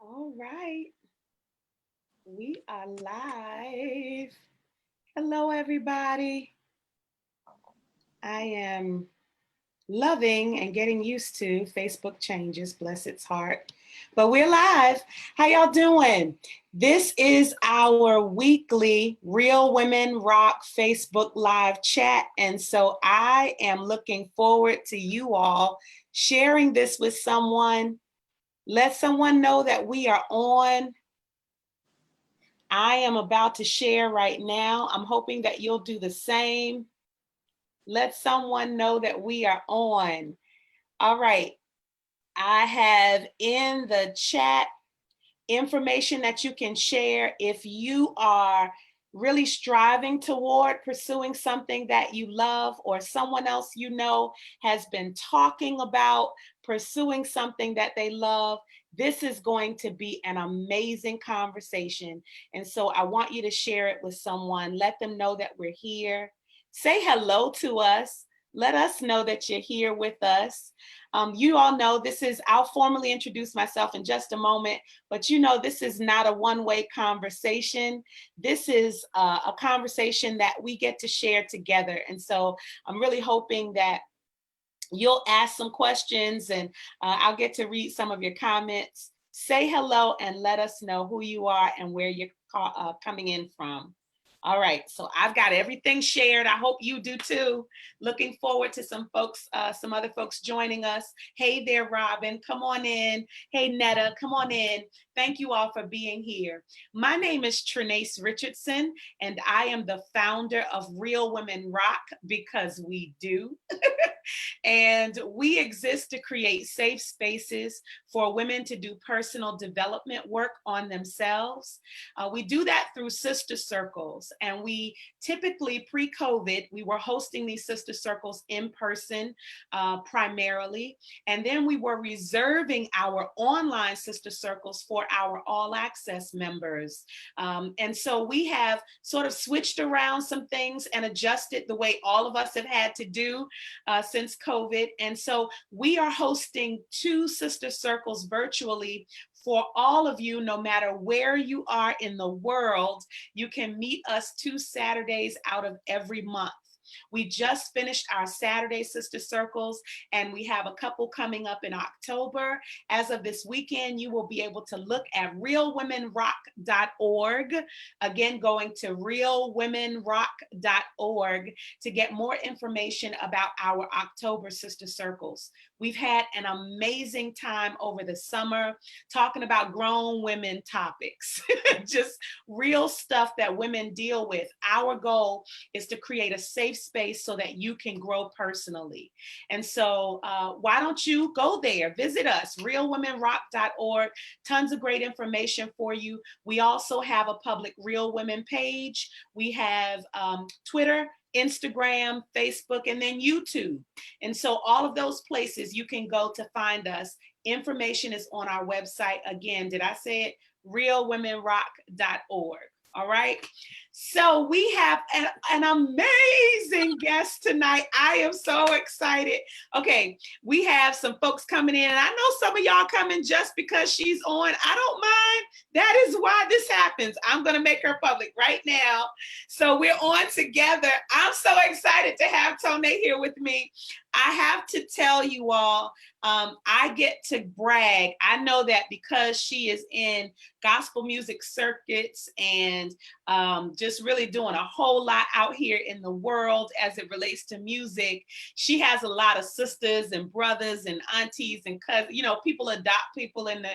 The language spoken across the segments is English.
All right, we are live. Hello, everybody. I am loving and getting used to Facebook changes, bless its heart. But we're live. How y'all doing? This is our weekly Real Women Rock Facebook Live chat. And so I am looking forward to you all sharing this with someone. Let someone know that we are on. I am about to share right now. I'm hoping that you'll do the same. Let someone know that we are on. All right. I have in the chat information that you can share if you are really striving toward pursuing something that you love, or someone else you know has been talking about pursuing something that they love. This is going to be an amazing conversation. And so I want you to share it with someone. Let them know that we're here. Say hello to us. Let us know that you're here with us. You all know I'll formally introduce myself in just a moment, but this is not a one-way conversation. This is a conversation that we get to share together. And so I'm really hoping that you'll ask some questions, and I'll get to read some of your comments. Say hello and let us know who you are and where you're coming in from. All right, so I've got everything shared. I hope you do too. Looking forward to some other folks joining us. Hey there, Robin, come on in. Hey, Netta, come on in. Thank you all for being here. My name is Tonaee Richardson, and I am the founder of Real Women Rock, because we do. And we exist to create safe spaces for women to do personal development work on themselves. We do that through sister circles. And we typically, pre-COVID, we were hosting these sister circles in person primarily. And then we were reserving our online sister circles for our all access members. And so we have sort of switched around some things and adjusted the way all of us have had to do since COVID. And so we are hosting 2 sister circles virtually for all of you. No matter where you are in the world, you can meet us 2 Saturdays out of every month. We just finished our Saturday Sister Circles, and we have a couple coming up in October. As of this weekend, you will be able to look at realwomenrock.org. Again, going to realwomenrock.org to get more information about our October Sister Circles. We've had an amazing time over the summer talking about grown women topics, just real stuff that women deal with. Our goal is to create a safe space so that you can grow personally. And so why don't you go there, visit us, realwomenrock.org. Tons of great information for you. We also have a public Real Women page. We have Twitter, Instagram, Facebook, and then YouTube. And so all of those places you can go to find us. Information is on our website. Again, did I say it? realwomenrock.org. All right. So we have an amazing guest tonight. I am so excited. Okay, we have some folks coming in, and I know some of y'all coming just because she's on. I don't mind. That is why this happens. I'm going to make her public right now. So we're on together. I'm so excited to have Tonaee here with me. I have to tell you all, I get to brag. I know that because she is in gospel music circuits and just really doing a whole lot out here in the world as it relates to music. She has a lot of sisters and brothers and aunties and cousins. People adopt people in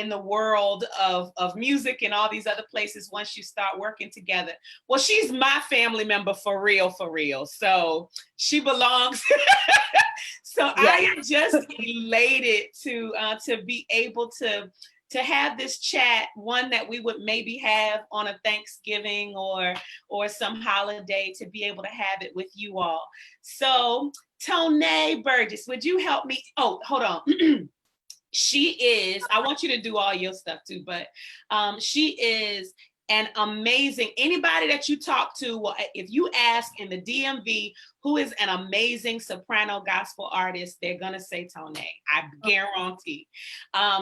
the world of music and all these other places once you start working together. Well, she's my family member for real, for real. So she belongs. So yeah. I am just elated to be able to have this chat, one that we would maybe have on a Thanksgiving or some holiday, to be able to have it with you all. So Tonaee Burgess, would you help me? Oh, hold on. She is, I want you to do all your stuff too, but she is an amazing, anybody that you talk to, well, if you ask in the DMV who is an amazing soprano gospel artist, they're going to say Tonaee. I guarantee.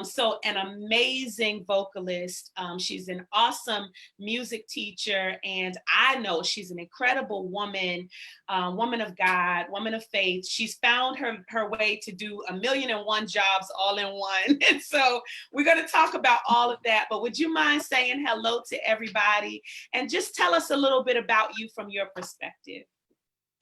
So an amazing vocalist. She's an awesome music teacher. And I know she's an incredible woman, woman of God, woman of faith. She's found her way to do 1,000,001 jobs all in one. And so we're going to talk about all of that. But would you mind saying hello to everybody and just tell us a little bit about you from your perspective?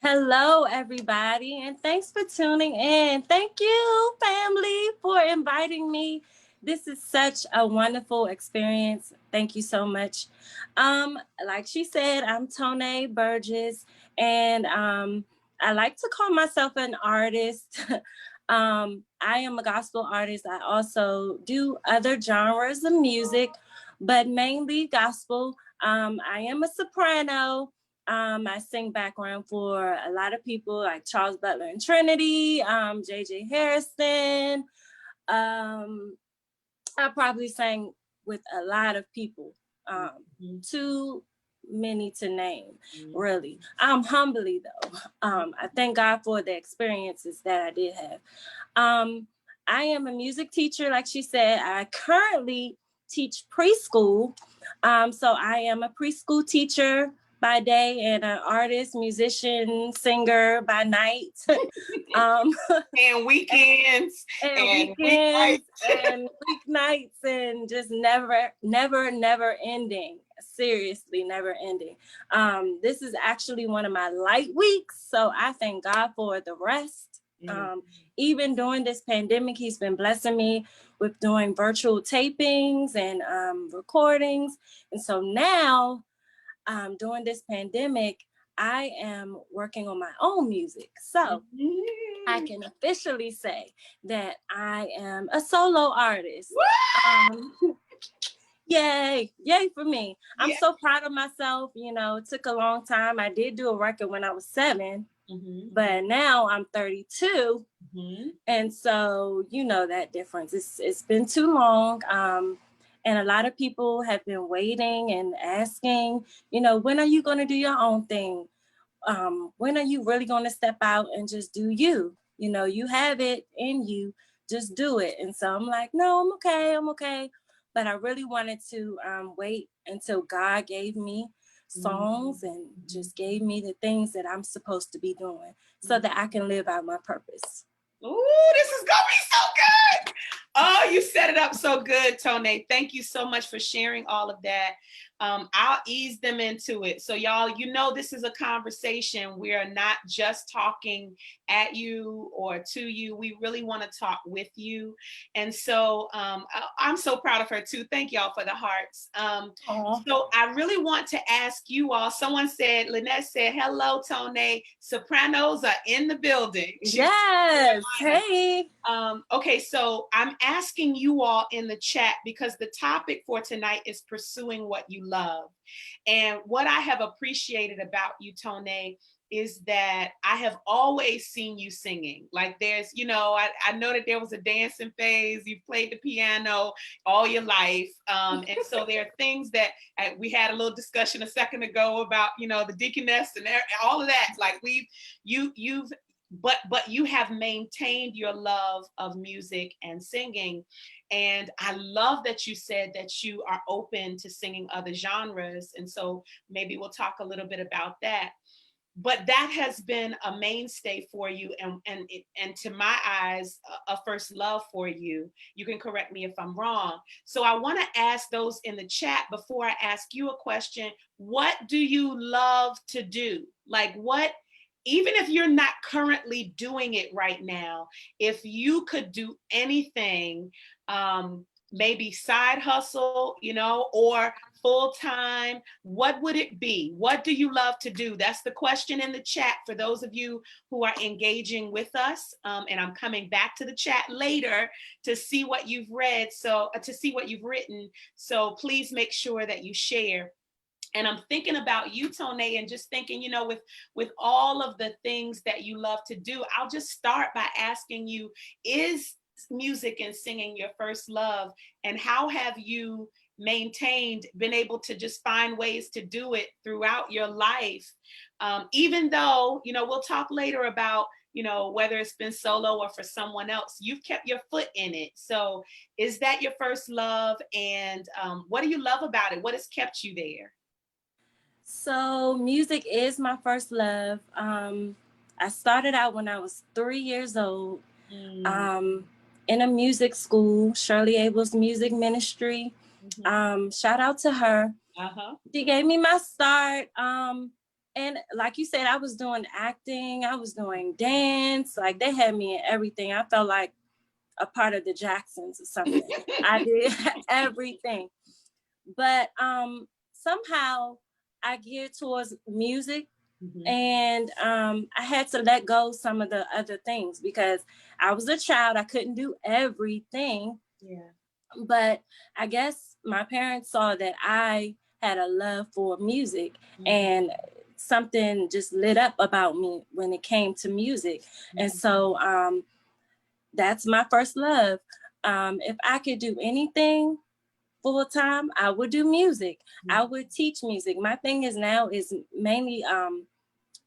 Hello, everybody, and thanks for tuning in. Thank you, family, for inviting me. This is such a wonderful experience. Thank you so much. Like she said, I'm Tonaee Burgess, and I like to call myself an artist. I am a gospel artist. I also do other genres of music, but mainly gospel. I am a soprano. I sing background for a lot of people like Charles Butler and Trinity, J.J. Harrison. I probably sang with a lot of people, too many to name, really. Humbly though, I thank God for the experiences that I did have. I am a music teacher, like she said. I currently teach preschool. So I am a preschool teacher by day and an artist, musician, singer by night. And weekends and weekends and weeknights and just never ending. Seriously, never ending. This is actually one of my light weeks, so I thank God for the rest. Even during this pandemic, he's been blessing me with doing virtual tapings and recordings. And so now, during this pandemic, I am working on my own music. So I can officially say that I am a solo artist. Yay for me. I'm so proud of myself. You know, it took a long time. I did do a record when I was 7, but now I'm 32. And so, you know, that difference. It's been too long. And a lot of people have been waiting and asking, you know, when are you going to do your own thing? When are you really going to step out and just do you? You know, you have it in you, just do it. And so I'm like, no, I'm okay. But I really wanted to wait until God gave me songs and just gave me the things that I'm supposed to be doing so that I can live out my purpose. Ooh, this is gonna be so good. Oh, you set it up so good, Tonaee. Thank you so much for sharing all of that. I'll ease them into it. So y'all, you know, this is a conversation. We are not just talking at you or to you. We really want to talk with you. And so I'm so proud of her too. Thank y'all for the hearts. So I really want to ask you all, someone said, Lynette said, hello, Tonaee. Sopranos are in the building. Yes, hey. Okay, so I'm asking you all in the chat because the topic for tonight is pursuing what you love. And what I have appreciated about you, Tonaee, is that I have always seen you singing. Like there's, you know, I know that there was a dancing phase. You played the piano all your life. And so there are things that we had a little discussion a second ago about, you know, the deaconess and all of that. Like but you have maintained your love of music and singing. And I love that you said that you are open to singing other genres. And so maybe we'll talk a little bit about that. But that has been a mainstay for you and to my eyes, a first love for you. You can correct me if I'm wrong. So I want to ask those in the chat before I ask you a question. What do you love to do? Like what, even if you're not currently doing it right now, if you could do anything, maybe side hustle, you know, or full time, what would it be? What do you love to do? That's the question in the chat for those of you who are engaging with us. And I'm coming back to the chat later to see what you've read. So to see what you've written. So please make sure that you share. And I'm thinking about you, Tonaee, and just thinking, you know, with all of the things that you love to do, I'll just start by asking you, is music and singing your first love? And how have you maintained, been able to just find ways to do it throughout your life. Even though, we'll talk later about, whether it's been solo or for someone else, you've kept your foot in it. So is that your first love? And what do you love about it? What has kept you there? So music is my first love. I started out when I was 3 years old, in a music school, Shirley Abel's music ministry. Shout out to her. She gave me my start. And like you said, I was doing acting, I was doing dance, like they had me in everything. I felt like a part of the Jacksons or something. I did everything. But somehow I geared towards music, and I had to let go some of the other things because I was a child. I couldn't do everything. Yeah. But I guess my parents saw that I had a love for music, and something just lit up about me when it came to music. And so that's my first love. If I could do anything full time, I would do music. I would teach music. My thing is now is mainly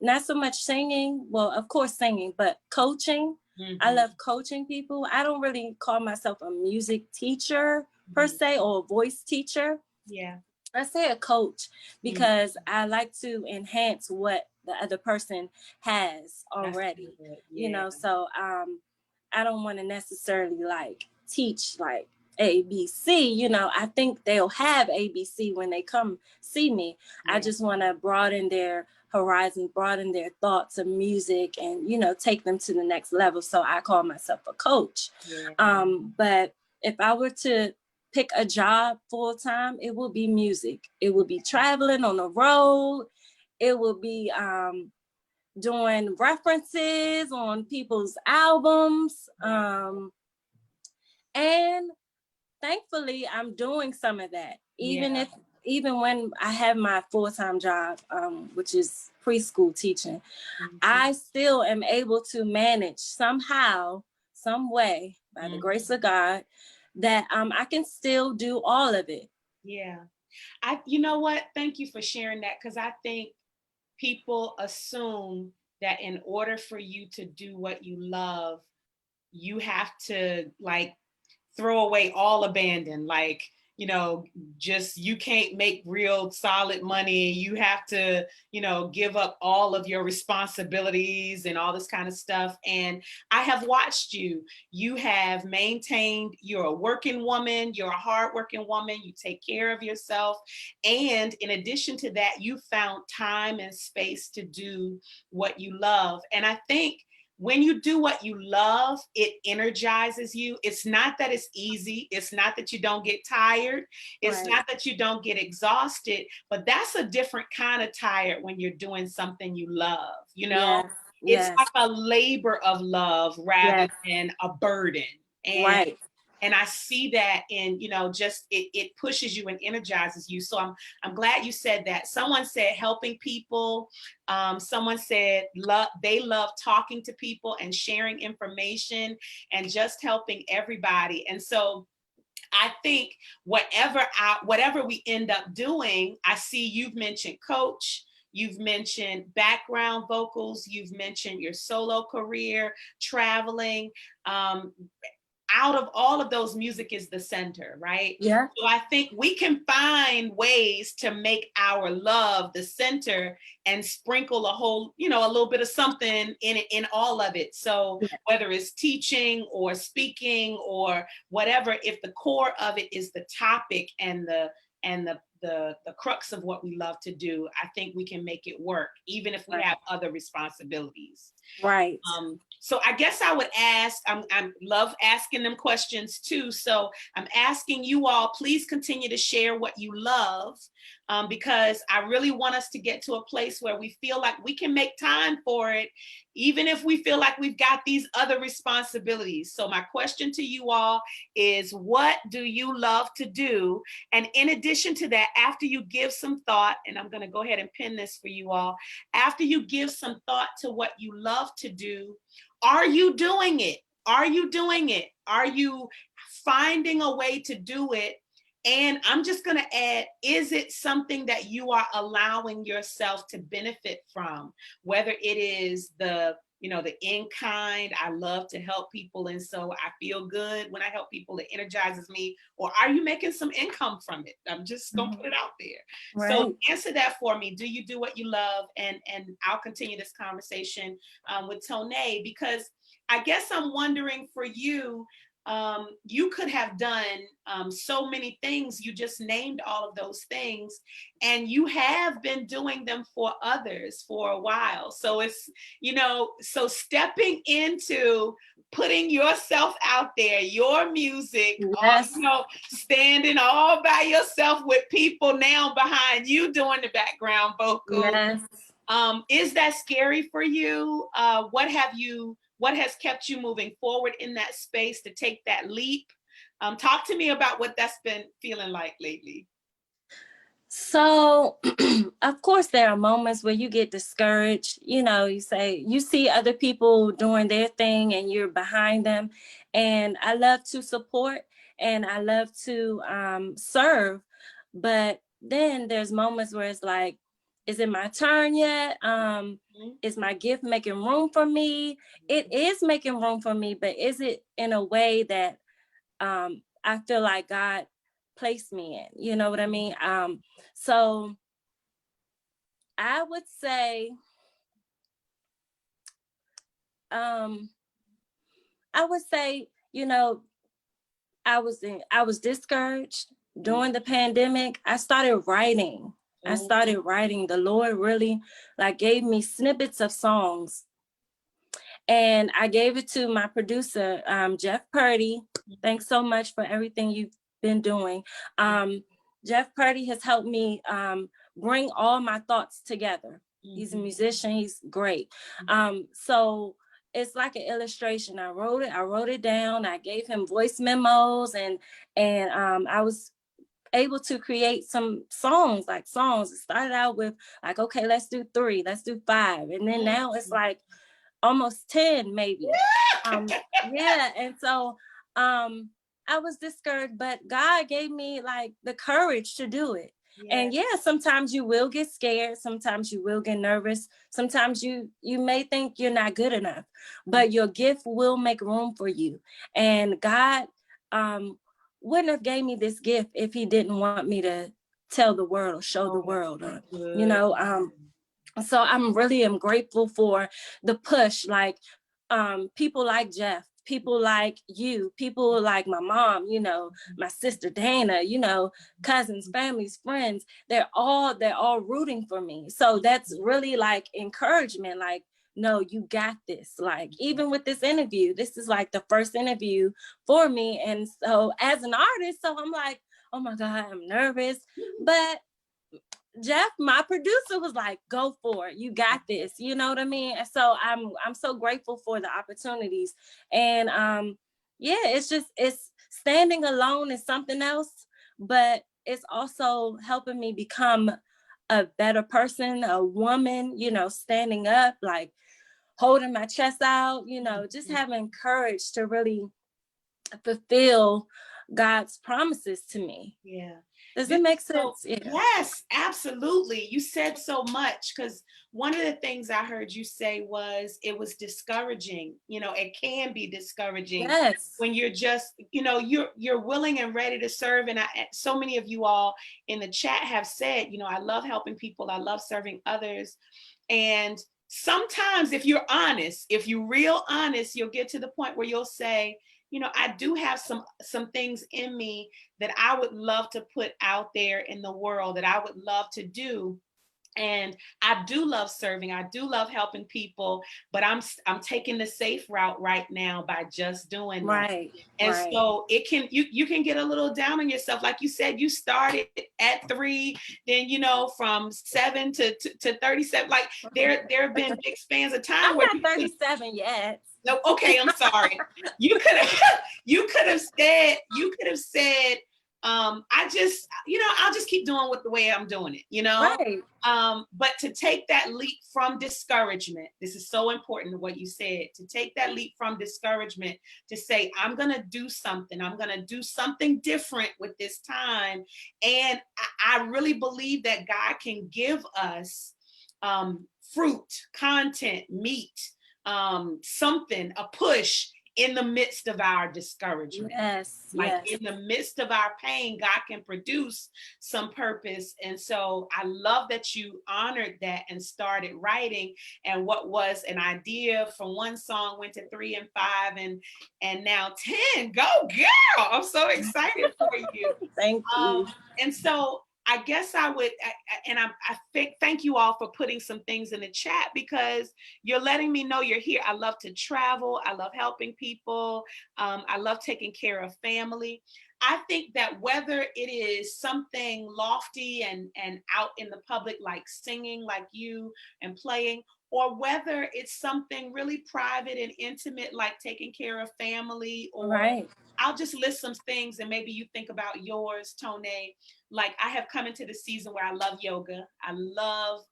not so much singing. Well, of course singing, but coaching. I love coaching people. I don't really call myself a music teacher per se, or a voice teacher. Yeah. I say a coach because I like to enhance what the other person has already. So I don't want to necessarily like teach like ABC. I think they'll have ABC when they come see me. I just want to broaden their horizon, broaden their thoughts of music, and take them to the next level. So I call myself a coach. But if I were to pick a job full time, it will be music. It will be traveling on the road. It will be doing references on people's albums. And thankfully, I'm doing some of that. Even when I have my full-time job, which is preschool teaching, I still am able to manage somehow, some way, by the grace of God, that I can still do all of it. Yeah. You know what? Thank you for sharing that, because I think people assume that in order for you to do what you love, you have to like throw away all abandon, like, just you can't make real solid money. You have to, give up all of your responsibilities and all this kind of stuff. And I have watched you. You have maintained, you're a working woman, you're a hardworking woman, you take care of yourself. And in addition to that, you found time and space to do what you love. And I think when you do what you love, it energizes you. It's not that it's easy. It's not that you don't get tired. It's not that you don't get exhausted, but that's a different kind of tired when you're doing something you love, It's like a labor of love rather than a burden. And I see that in, just it pushes you and energizes you. So I'm glad you said that. Someone said helping people. Someone said they love talking to people and sharing information and just helping everybody. And so I think whatever we end up doing, I see you've mentioned coach. You've mentioned background vocals. You've mentioned your solo career, traveling. Out of all of those, music is the center, right? Yeah. So I think we can find ways to make our love the center and sprinkle a little bit of something in all of it. So whether it's teaching or speaking or whatever, if the core of it is the topic and the crux of what we love to do, I think we can make it work, even if we have other responsibilities. Right. So I guess I would ask, I love asking them questions too. So I'm asking you all, please continue to share what you love, because I really want us to get to a place where we feel like we can make time for it, even if we feel like we've got these other responsibilities. So my question to you all is, what do you love to do? And in addition to that, after you give some thought, and I'm going to go ahead and pin this for you all, after you give some thought to what you love to do, are you doing it? Are you doing it? Are you finding a way to do it And I'm just going to add, is it something that you are allowing yourself to benefit from? Whether it is the in kind, I love to help people, and so I feel good when I help people, it energizes me. Or are you making some income from it? I'm just gonna put it out there. Right. So answer that for me. Do you do what you love? And I'll continue this conversation with Tonaee, because I guess I'm wondering for you, you could have done so many things. You just named all of those things, and you have been doing them for others for a while. So it's, so stepping into putting yourself out there, your music, yes. Standing all by yourself with people now behind you doing the background vocals. Yes. Is that scary for you? What has kept you moving forward in that space to take that leap? Talk to me about what that's been feeling like lately. So, of course, there are moments where you get discouraged. You see other people doing their thing and you're behind them. And I love to support and I love to serve. But then there's moments where it's like, is it my turn yet? Is my gift making room for me? It is making room for me, but is it in a way that I feel like God placed me in? You know what I mean? So I would say, I was discouraged during the pandemic. I started writing. The Lord really gave me snippets of songs, and I gave it to my producer, Jeff Purdy. Thanks so much for everything you've been doing. Jeff Purdy has helped me bring all my thoughts together. He's a musician. He's great. So it's like an illustration. I wrote it down. I gave him voice memos, and I was able to create some songs. It started out with okay, let's do 3, let's do 5. And then now it's almost 10 maybe. Yeah. And so I was discouraged, but God gave me the courage to do it. Yeah. And sometimes you will get scared. Sometimes you will get nervous. Sometimes you may think you're not good enough, but your gift will make room for you. And God wouldn't have gave me this gift if he didn't want me to tell the world or show the world. So I'm grateful for the push, people like Jeff, people like you, people like my mom, my sister Dana, cousins, families, friends. They're all rooting for me. So that's really encouragement. No, you got this. Even with this interview, this is the first interview for me. And so as an artist, so I'm oh my God, I'm nervous. But Jeff, my producer, was go for it. You got this. You know what I mean? And so I'm so grateful for the opportunities. And it's standing alone is something else, but it's also helping me become a better person, a woman, standing up, holding my chest out, just having courage to really fulfill God's promises to me. Yeah. Does it make sense? Yeah. Yes, absolutely. You said so much, because one of the things I heard you say was it was discouraging. It can be discouraging when you're just, you're willing and ready to serve. And so many of you all in the chat have said, I love helping people. I love serving others. And sometimes if you're real honest, you'll get to the point where you'll say, I do have some things in me that I would love to put out there in the world, that I would love to do. And I do love serving. I do love helping people, but I'm taking the safe route right now by just doing that. And so you can get a little down on yourself. Like you said, you started at 3, then from 7 to 37. There have been big spans of time. I'm not 37 yet. No, okay, I'm sorry. You could have said I just, I'll just keep doing the way I'm doing it, Right. But to take that leap from discouragement, this is so important what you said, to take that leap from discouragement, to say, I'm going to do something. I'm going to do something different with this time. And I really believe that God can give us fruit, content, meat, something, a push in the midst of our discouragement. Yes. Like in the midst of our pain, God can produce some purpose. And so I love that you honored that and started writing. And what was an idea from one song went to 3 and 5 and now 10. Go girl. I'm so excited for you. Thank you. And so I guess I would, thank you all for putting some things in the chat, because you're letting me know you're here. I love to travel. I love helping people. I love taking care of family. I think that whether it is something lofty and out in the public, like singing like you and playing, or whether it's something really private and intimate, like taking care of family, or right. I'll just list some things and maybe you think about yours, Tonaee. Like I have come into the season where I love yoga. I love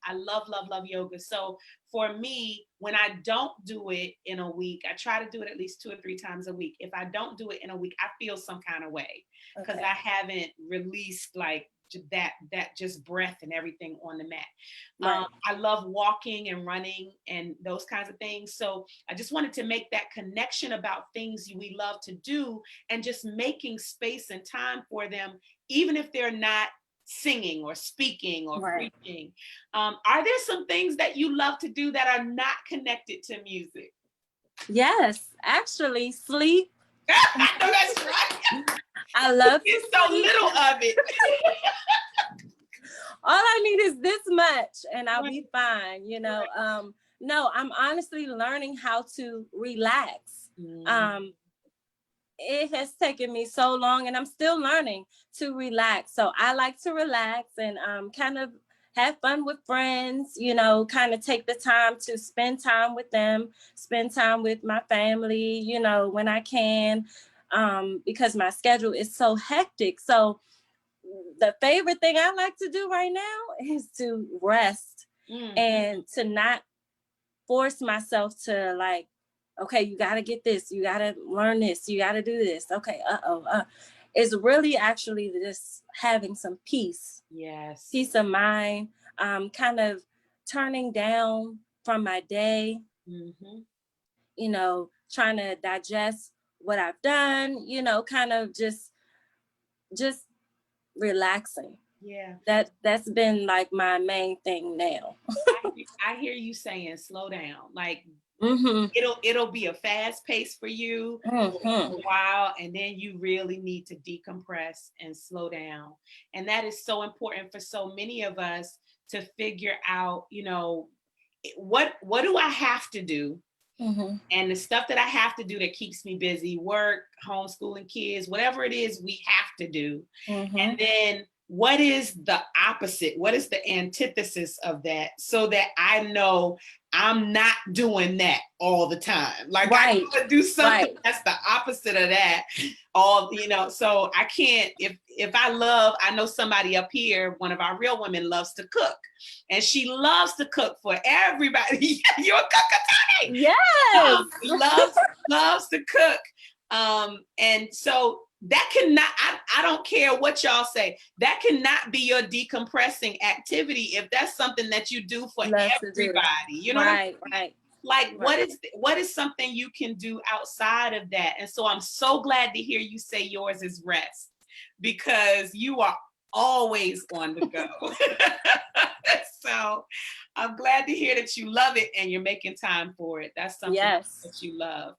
yoga. So for me, when I don't do it in a week, I try to do it at least 2 or 3 times a week. If I don't do it in a week, I feel some kind of way because I haven't released like that just breath and everything on the mat. Right. I love walking and running and those kinds of things. So I just wanted to make that connection about things we love to do and just making space and time for them, even if they're not singing or speaking or preaching. Are there some things that you love to do that are not connected to music? Yes, actually, sleep. I know that's right. I love it's so sleep. Little of it. All I need is this much and I'll be fine, No, I'm honestly learning how to relax. It has taken me so long and I'm still learning to relax. So I like to relax and kind of have fun with friends, kind of take the time to spend time with them, spend time with my family, when I can, because my schedule is so hectic. So the favorite thing I like to do right now is to rest and to not force myself to like, okay, you got to get this, you got to learn this, you got to do this. Okay, it's really actually just having some peace. Yes. Peace of mind, kind of turning down from my day, trying to digest what I've done, kind of just relaxing. Yeah. That's been like my main thing now. I hear you saying slow down. Like it'll be a fast pace for you for a while, and then you really need to decompress and slow down. And that is so important for so many of us to figure out, what do I have to do? And the stuff that I have to do that keeps me busy, work, homeschooling kids, whatever it is we have to do. And then what is the opposite? What is the antithesis of that? So that I know I'm not doing that all the time. Like I gotta do something that's the opposite of that. So I can't, if I know somebody up here, one of our real women loves to cook. And she loves to cook for everybody. You're a cooker, Tonaee. Yes. Loves to cook. And so that cannot, I don't care what y'all say, that cannot be your decompressing activity if that's something that you do for everybody. You know what I mean? Right. Like what is something you can do outside of that? And so I'm so glad to hear you say yours is rest, because you are always on the go. So I'm glad to hear that you love it and you're making time for it. That's something that you love.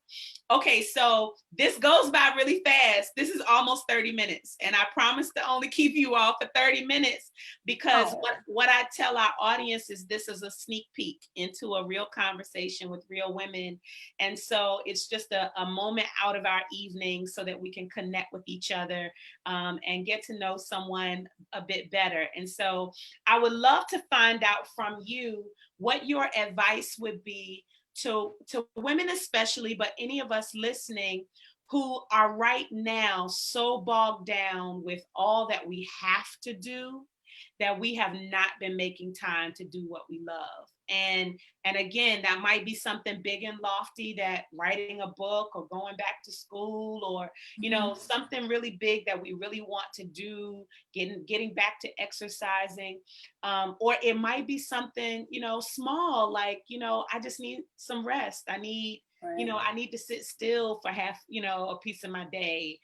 Okay, so this goes by really fast. This is almost 30 minutes, and I promise to only keep you all for 30 minutes because what I tell our audience is this is a sneak peek into a real conversation with real women. And so it's just a moment out of our evening so that we can connect with each other and get to know someone a bit better. And so I would love to find out from you what your advice would be to women especially, but any of us listening who are right now so bogged down with all that we have to do that we have not been making time to do what we love. And again, that might be something big and lofty, that writing a book or going back to school, or something really big that we really want to do, getting back to exercising, or it might be something small, like I just need some rest. I need I need to sit still for half a piece of my day.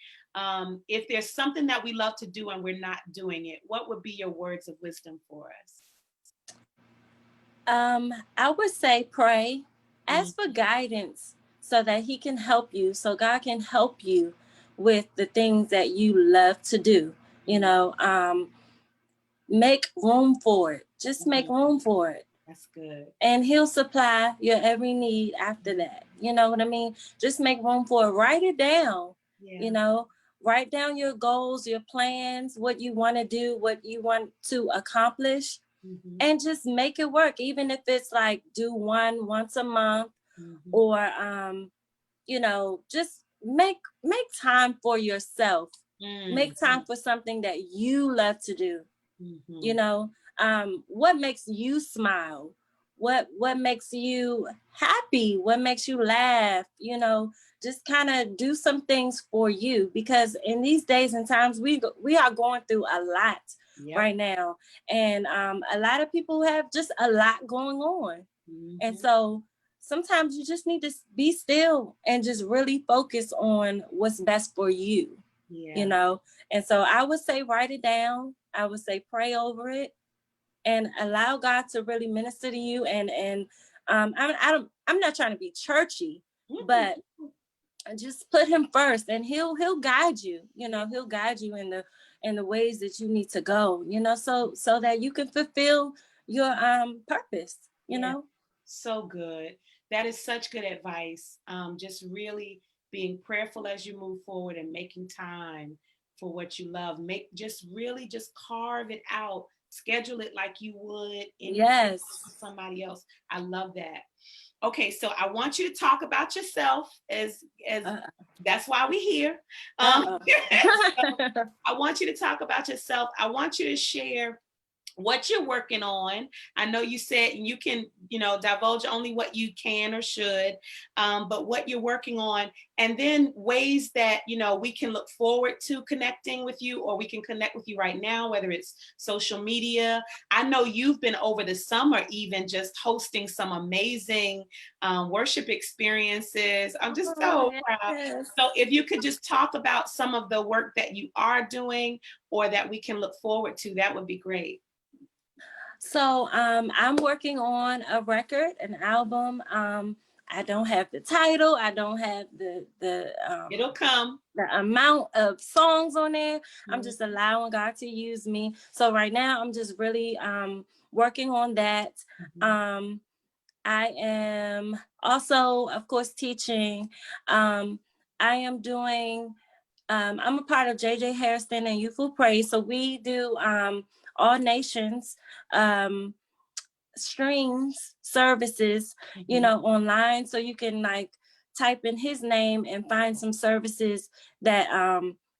If there's something that we love to do and we're not doing it, what would be your words of wisdom for us? I would say pray, ask for guidance so that he can help you, so God can help you with the things that you love to do. Make room for it. Just make room for it. That's good. And he'll supply your every need after that. You know what I mean? Just make room for it. Write it down. Yeah. Write down your goals, your plans, what you want to do, what you want to accomplish, and just make it work. Even if it's like do one once a month, or just make time for yourself. Make time for something that you love to do. What makes you smile? What makes you happy? What makes you laugh? Just kind of do some things for you, because in these days and times we are going through a lot right now, and a lot of people have just a lot going on, and so sometimes you just need to be still and just really focus on what's best for you. And so I would say write it down. I would say pray over it and allow God to really minister to you. And I'm not trying to be churchy, but just put him first, and he'll guide you. He'll guide you in the ways that you need to go. So that you can fulfill your purpose. So good. That is such good advice. Just really being prayerful as you move forward and making time for what you love. Just carve it out. Schedule it like you would for somebody else. I love that. Okay, so I want you to talk about yourself as that's why we're here. So I want you to talk about yourself. I want you to share what you're working on. I know you said you can, divulge only what you can or should, but what you're working on, and then ways that, we can look forward to connecting with you, or we can connect with you right now, whether it's social media. I know you've been over the summer even just hosting some amazing worship experiences. I'm just so proud. So if you could just talk about some of the work that you are doing or that we can look forward to, that would be great. So I'm working on a record, an album. I don't have the title. I don't have the it'll come. The amount of songs on there. I'm just allowing God to use me. So right now I'm just really working on that. I am also, of course, teaching. I am doing I'm a part of JJ Harrison and Youthful Praise. So we do all nations streams services, online. So you can type in his name and find some services that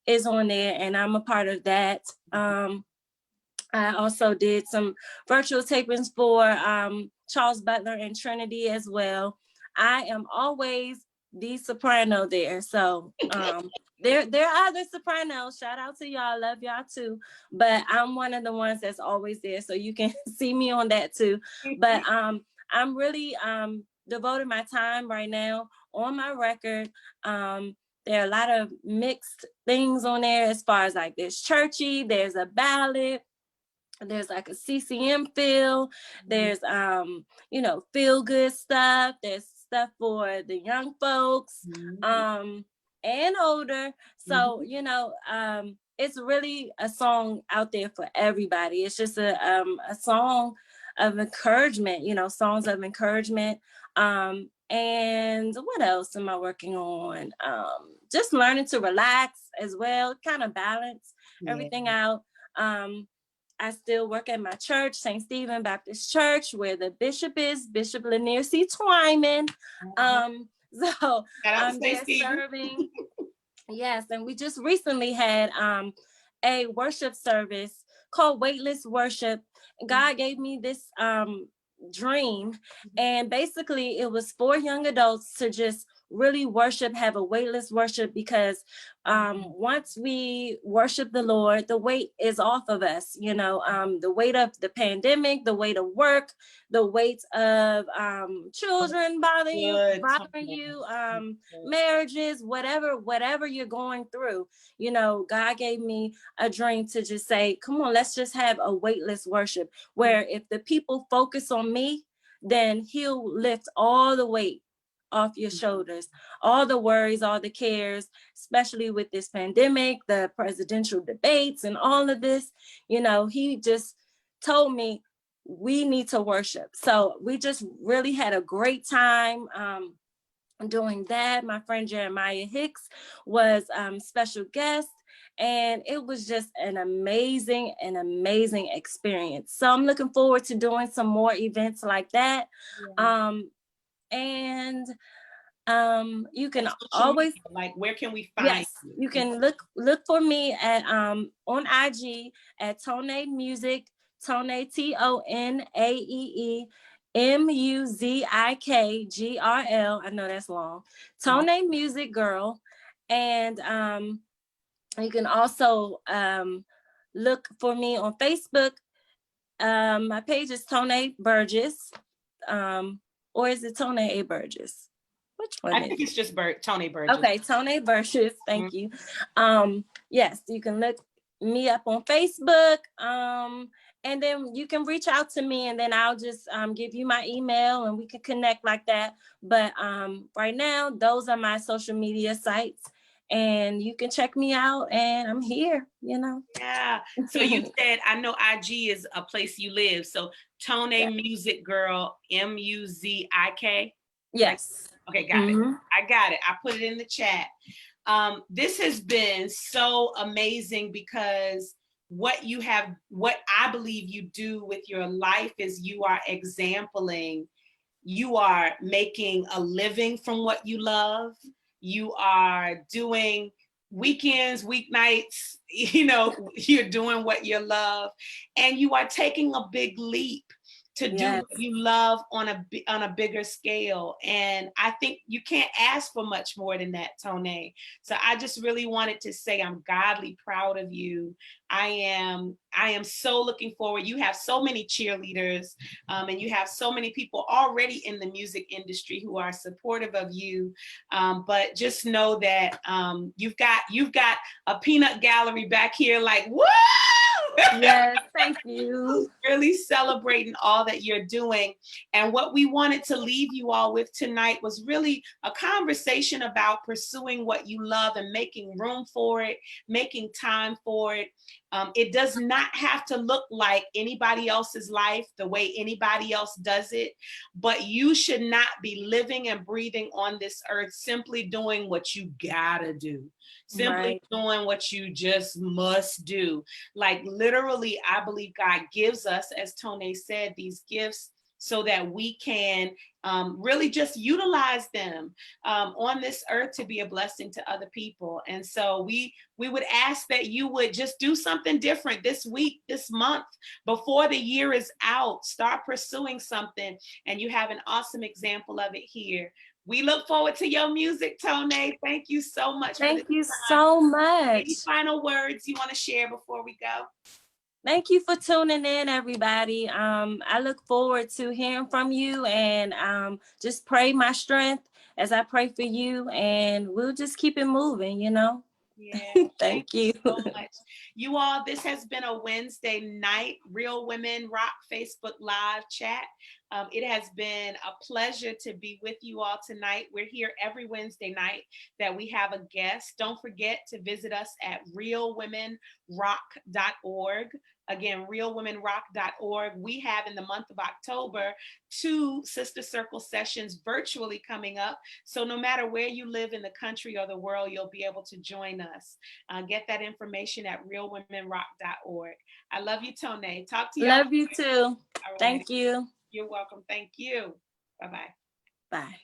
is on there, and I'm a part of that. I also did some virtual tapings for Charles Butler and Trinity as well. I am always the soprano there. So there are other sopranos. Shout out to y'all. Love y'all too. But I'm one of the ones that's always there. So you can see me on that too. But I'm really devoting my time right now on my record. There are a lot of mixed things on there as far as there's churchy, there's a ballad, there's a CCM feel, there's feel good stuff, there's stuff for the young folks and older. So it's really a song out there for everybody. It's just a song of encouragement, songs of encouragement. And what else am I working on? Just learning to relax as well, kind of balance everything out. I still work at my church, St. Stephen Baptist Church, where the bishop is Bishop Lanier C. Twyman. So I'm there serving. Yes, and we just recently had a worship service called Weightless Worship. God gave me this dream, and basically it was for young adults to just really worship, have a weightless worship, because once we worship the Lord, the weight is off of us, you know, the weight of the pandemic, the weight of work, the weight of children bothering you, marriages, whatever you're going through. You know, God gave me a dream to just say, come on, let's just have a weightless worship, where if the people focus on me, then he'll lift all the weight off your shoulders, all the worries, all the cares, especially with this pandemic, the presidential debates and all of this. You know, he just told me we need to worship. So we just really had a great time doing that. My friend Jeremiah Hicks was special guest, and it was just an amazing experience. So I'm looking forward to doing some more events like that. And you can always, like, where can we find you? You can look for me at on IG at Tonaee Music, Tonaee TONAEEMUZIKGRL. I know that's long. Tonaee Music Girl. And you can also look for me on Facebook. My page is Tonaee Burgess. Or is it Tonaee Burgess? Which one? I think it's just Tonaee Burgess. Okay, Tonaee Burgess. Thank you. Yes, you can look me up on Facebook. And then you can reach out to me, and then I'll just give you my email, and we can connect like that. But right now, those are my social media sites, and you can check me out, and I'm here, you know. Yeah. So you said, I know IG is a place you live. So Tonaee Music Girl, MUZIK. Yes. Okay, got it. I got it. I put it in the chat. This has been so amazing, because what I believe you do with your life is you are exempling, you are making a living from what you love. You are doing weekends, weeknights, you know, you're doing what you love, and you are taking a big leap to do what you love on a bigger scale. And I think you can't ask for much more than that, Tonaee. So I just really wanted to say I'm godly proud of you. I am so looking forward. You have so many cheerleaders, and you have so many people already in the music industry who are supportive of you. But just know that you've got a peanut gallery back here, like, woo! Yes, thank you. Really celebrating all that you're doing. And what we wanted to leave you all with tonight was really a conversation about pursuing what you love and making room for it, making time for it. It does not have to look like anybody else's life, the way anybody else does it, but you should not be living and breathing on this earth simply doing what you gotta do, simply doing what you just must do. Like, literally, I believe God gives us, as Tonaee said, these gifts so that we can really just utilize them on this earth to be a blessing to other people. And so we would ask that you would just do something different this week, this month, before the year is out. Start pursuing something, and you have an awesome example of it here. We look forward to your music, Tonaee. Thank you so much. Thank you so much. Any final words you want to share before we go? Thank you for tuning in, everybody. I look forward to hearing from you, and just pray my strength as I pray for you, and we'll just keep it moving, you know? Yeah. Thank you so much. You all, this has been a Wednesday night Real Women Rock Facebook Live chat. It has been a pleasure to be with you all tonight. We're here every Wednesday night that we have a guest. Don't forget to visit us at realwomenrock.org. Again, realwomenrock.org. We have, in the month of October, 2 Sister Circle sessions virtually coming up. So no matter where you live in the country or the world, you'll be able to join us. Get that information at realwomenrock.org. I love you, Tonaee. Talk to you. Love you too. Right. Thank you. You're welcome. Thank you. Bye-bye. Bye.